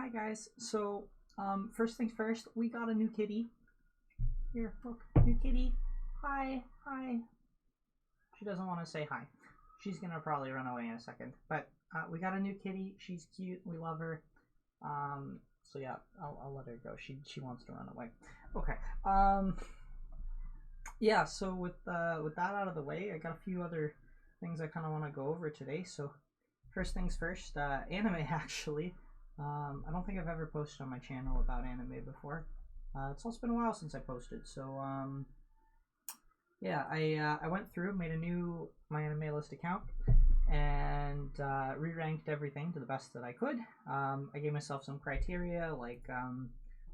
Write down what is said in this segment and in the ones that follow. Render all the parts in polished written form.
Hi guys. So, first things first, we got a new kitty. Here, look, new kitty. Hi, hi. She doesn't want to say hi. She's gonna probably run away in a second. But we got a new kitty. She's cute. We love her. So yeah, I'll let her go. She wants to run away. Okay. Yeah. So with that out of the way, I got a few other things I kind of want to go over today. So first things first, anime actually. I don't think I've ever posted on my channel about anime before. It's also been a while since I posted, so yeah, I went through, made a new My Anime List account, and re-ranked everything to the best that I could. I gave myself some criteria like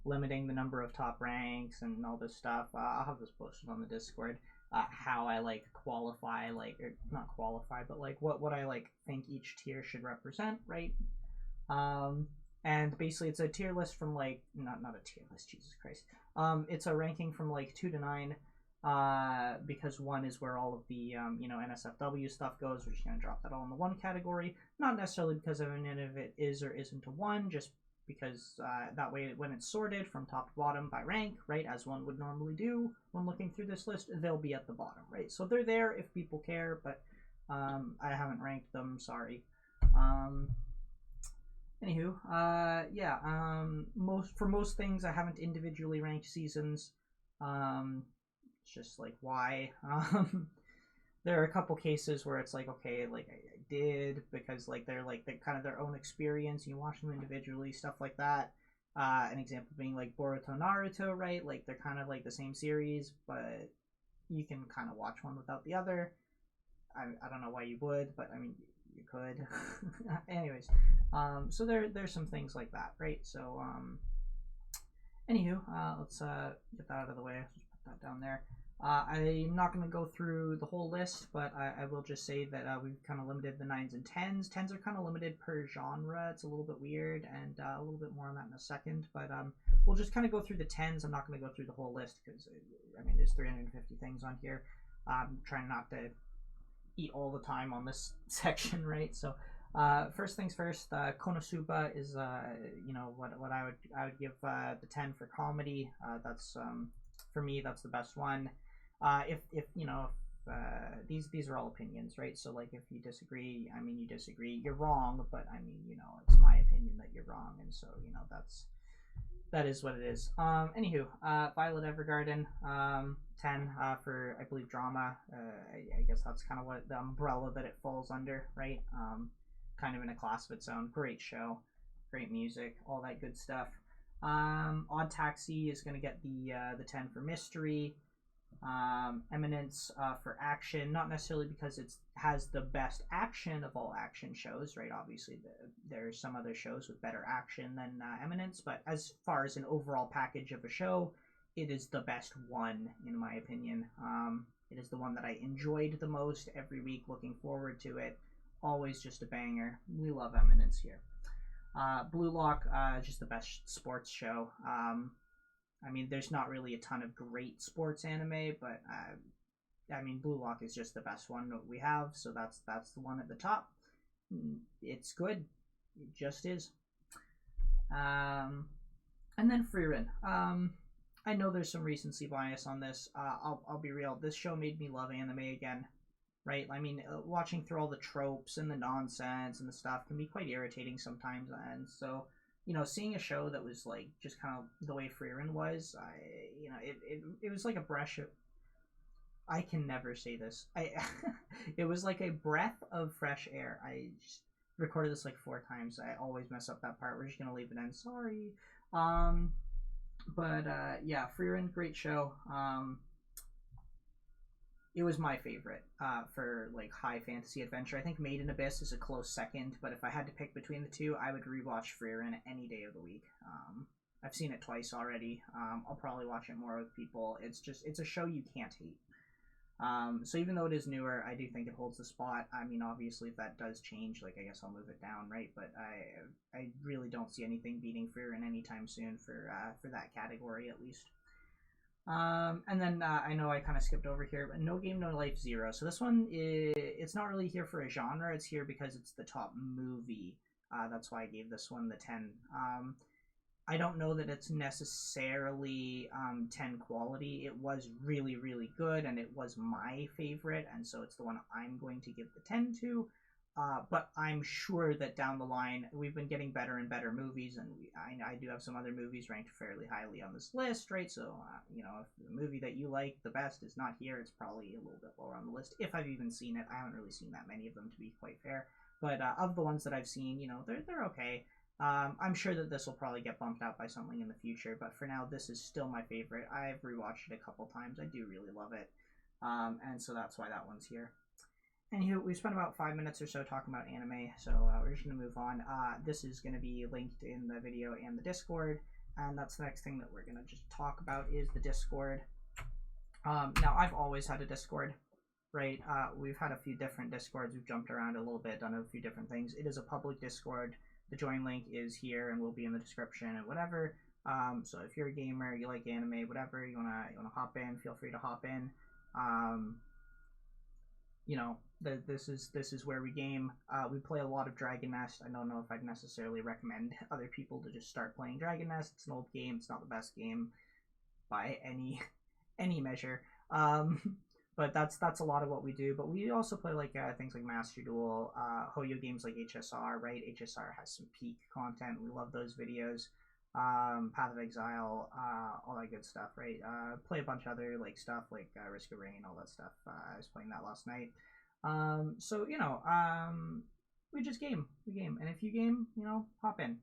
limiting the number of top ranks and all this stuff. I'll have this posted on the Discord. How I like qualify, like or not qualify, but like what I like think each tier should represent, right? And basically it's a tier list from like not a tier list, Jesus Christ. It's a ranking from like 2 to 9. Because 1 is where all of the NSFW stuff goes. We're just gonna drop that all in the 1 category. Not necessarily because of any of it is or isn't a 1, just because that way when it's sorted from top to bottom by rank, right, as one would normally do when looking through this list, they'll be at the bottom, right? So they're there if people care, but I haven't ranked them, sorry. Anywho, yeah, most things I haven't individually ranked seasons. It's just like why. There are a couple cases where it's like okay, like I did because like they're kind of their own experience. You watch them individually, stuff like that. An example being like Boruto, Naruto, right? Like they're kind of like the same series, but you can kind of watch one without the other. I don't know why you would, but I mean you could. Anyways, so there's some things like that, right? So anywho, let's get that out of the way. Let's just put that down there. I'm not going to go through the whole list, but I will just say that we've kind of limited the 9s and 10s. 10s are kind of limited per genre. It's a little bit weird, and a little bit more on that in a second. But we'll just kind of go through the 10s. I'm not going to go through the whole list because, I mean, there's 350 things on here. I'm trying not to eat all the time on this section, right? So first things first, Konosuba is what I would give the 10 for comedy. That's for me that's the best one. If these are all opinions, right? So like if you disagree, I mean you disagree, you're wrong, but I mean it's my opinion that you're wrong, and so that is what it is. Anywho, Violet Evergarden, 10 for I believe drama. I guess that's kind of what the umbrella that it falls under, right? Kind of in a class of its own. Great show, great music, all that good stuff. Odd Taxi is going to get the 10 for mystery. Eminence for action, not necessarily because it has the best action of all action shows, right? Obviously, there's some other shows with better action than Eminence, but as far as an overall package of a show, it is the best one, in my opinion. It is the one that I enjoyed the most every week, looking forward to it. Always just a banger. We love Eminence here. Blue Lock, just the best sports show. I mean, there's not really a ton of great sports anime, but I mean, Blue Lock is just the best one that we have, so that's the one at the top. It's good, it just is. And then Frieren. I know there's some recency bias on this. I'll be real. This show made me love anime again, right? I mean, watching through all the tropes and the nonsense and the stuff can be quite irritating sometimes, and so seeing a show that was like just kind of the way Frieren was, it was like a brush of. I can never say this. It was like a breath of fresh air. I just recorded this like 4 times. I always mess up that part. We're just gonna leave it in. Sorry. But yeah, Frieren, great show. It was my favorite for like high fantasy adventure. I think Made in Abyss is a close second, but if I had to pick between the two, I would rewatch Frieren any day of the week. I've seen it twice already. I'll probably watch it more with people. It's a show you can't hate. So even though it is newer, I do think it holds the spot. I mean, obviously, if that does change, like I guess I'll move it down, right? But I really don't see anything beating Frieren anytime soon for that category at least. And then I know I kind of skipped over here, but No Game No Life 0. So this one it's not really here for a genre. It's here because it's the top movie That's why I gave this one the 10. I don't know that it's necessarily 10 quality. It was really, really good, and it was my favorite, and so it's the one I'm going to give the 10 to. But I'm sure that down the line, we've been getting better and better movies, and I do have some other movies ranked fairly highly on this list, right? So, if the movie that you like the best is not here, it's probably a little bit lower on the list, if I've even seen it. I haven't really seen that many of them, to be quite fair. But of the ones that I've seen, they're okay. I'm sure that this will probably get bumped out by something in the future, but for now, this is still my favorite. I've rewatched it a couple times. I do really love it, and so that's why that one's here. Anywho, we spent about 5 minutes or so talking about anime, so we're just going to move on. This is going to be linked in the video and the Discord, and that's the next thing that we're going to just talk about is the Discord. Now, I've always had a Discord, right? We've had a few different Discords. We've jumped around a little bit, done a few different things. It is a public Discord. The join link is here and will be in the description and whatever. So if you're a gamer, you like anime, whatever, you wanna hop in, feel free to hop in. This is where we game. We play a lot of Dragon Nest. I don't know if I'd necessarily recommend other people to just start playing Dragon Nest. It's an old game. It's not the best game by any measure. But that's a lot of what we do. But we also play things like Master Duel, Hoyo games like HSR, right? HSR has some peak content. We love those videos. Path of Exile, all that good stuff, right? Play a bunch of other stuff like Risk of Rain, all that stuff. I was playing that last night. We just game. We game. And if you game, hop in.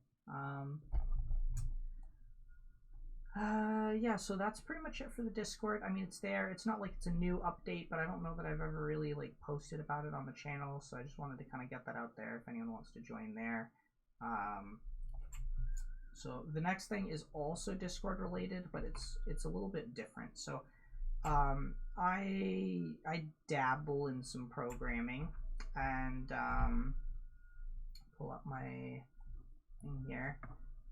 Yeah, so that's pretty much it for the Discord. I mean, it's there. It's not like it's a new update, but I don't know that I've ever really posted about it on the channel, so I just wanted to kind of get that out there if anyone wants to join there. So the next thing is also Discord related, but it's a little bit different. So I dabble in some programming, and pull up my thing here.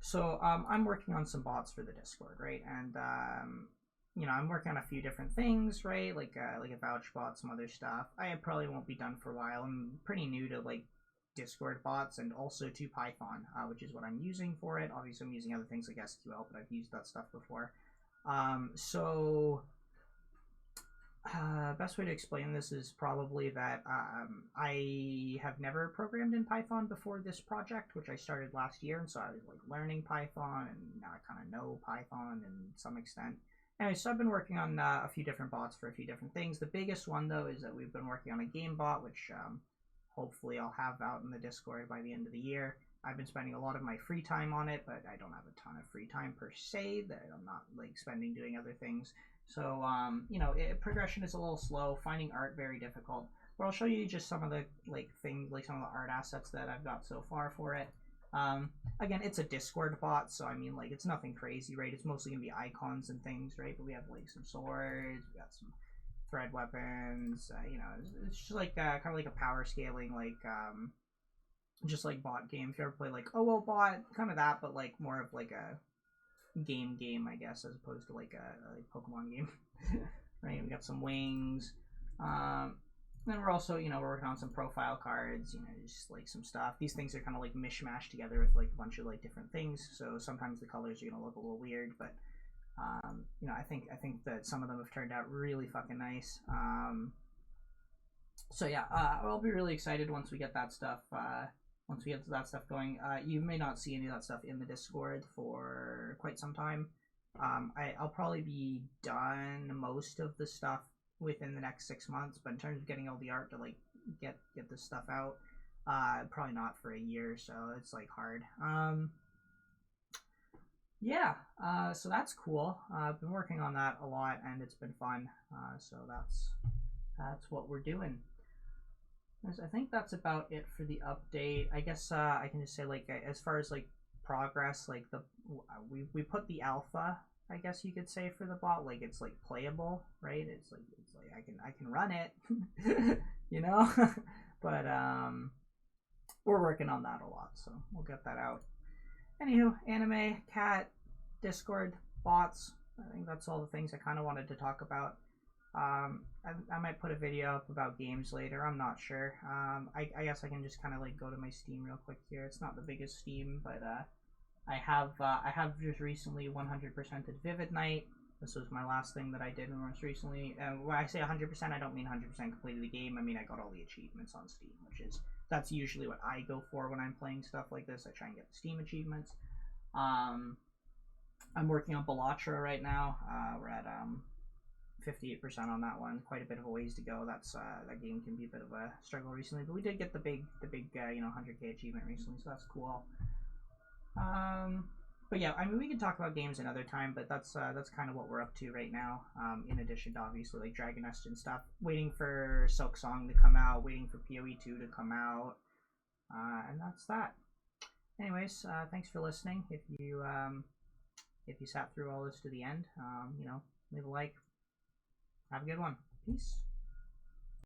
So I'm working on some bots for the Discord, right? And I'm working on a few different things, right? Like a vouch bot, some other stuff. I probably won't be done for a while. I'm pretty new to Discord bots and also to Python, which is what I'm using for it. Obviously, I'm using other things like SQL, but I've used that stuff before. Best way to explain this is probably that I have never programmed in Python before this project, which I started last year, and so I was learning Python, and now I kind of know Python in some extent. Anyway, so I've been working on a few different bots for a few different things. The biggest one, though, is that we've been working on a game bot, which hopefully I'll have out in the Discord by the end of the year. I've been spending a lot of my free time on it, but I don't have a ton of free time per se that I'm not spending doing other things. So progression is a little slow. Finding art very difficult. But I'll show you just some of the things, some of the art assets that I've got so far for it. Again, it's a Discord bot, so I mean it's nothing crazy, right? It's mostly gonna be icons and things, right? But we have some swords, we got some thread weapons, it's just kind of like a power scaling just bot game. If you ever play OO bot, kind of that, but more of a game, I guess, as opposed to a Pokemon game. Right, we got some wings, then we're also we're working on some profile cards, just some stuff. These things are kind of mishmashed together with a bunch of different things, so sometimes the colors are gonna look a little weird, but I think that some of them have turned out really fucking nice. So yeah, I'll be really excited once we get that stuff. Once we get that stuff going. You may not see any of that stuff in the Discord for quite some time. I'll probably be done most of the stuff within the next 6 months, but in terms of getting all the art to get this stuff out, probably not for a year. So it's hard. Yeah, so that's cool. I've been working on that a lot, and it's been fun. So that's what we're doing. I think that's about it for the update. I guess I can just say as far as progress, we put the alpha, I guess you could say, for the bot. It's playable, right? It's I can run it, but we're working on that a lot, so we'll get that out. Anywho, anime, cat, Discord, bots. I think that's all the things I kind of wanted to talk about. I might put a video up about games later. I'm not sure. I guess I can just kind of like go to my Steam real quick here. It's not the biggest Steam, but I have just recently 100%ed Vivid Night. This was my last thing that I did most recently. When I say 100%, I don't mean 100% completed the game. I mean I got all the achievements on Steam, that's usually what I go for when I'm playing stuff like this. I try and get the Steam achievements. I'm working on Balatra right now. We're at 58% on that one. Quite a bit of a ways to go. That game can be a bit of a struggle recently, but we did get the big 100K achievement recently, so that's cool. But yeah, I mean, we can talk about games another time, but that's kind of what we're up to right now. In addition to obviously like Dragon Nest and stuff, waiting for Silk Song to come out, waiting for PoE 2 to come out, and that's that. Anyways, thanks for listening. If you sat through all this to the end, leave a like. Have a good one. Peace.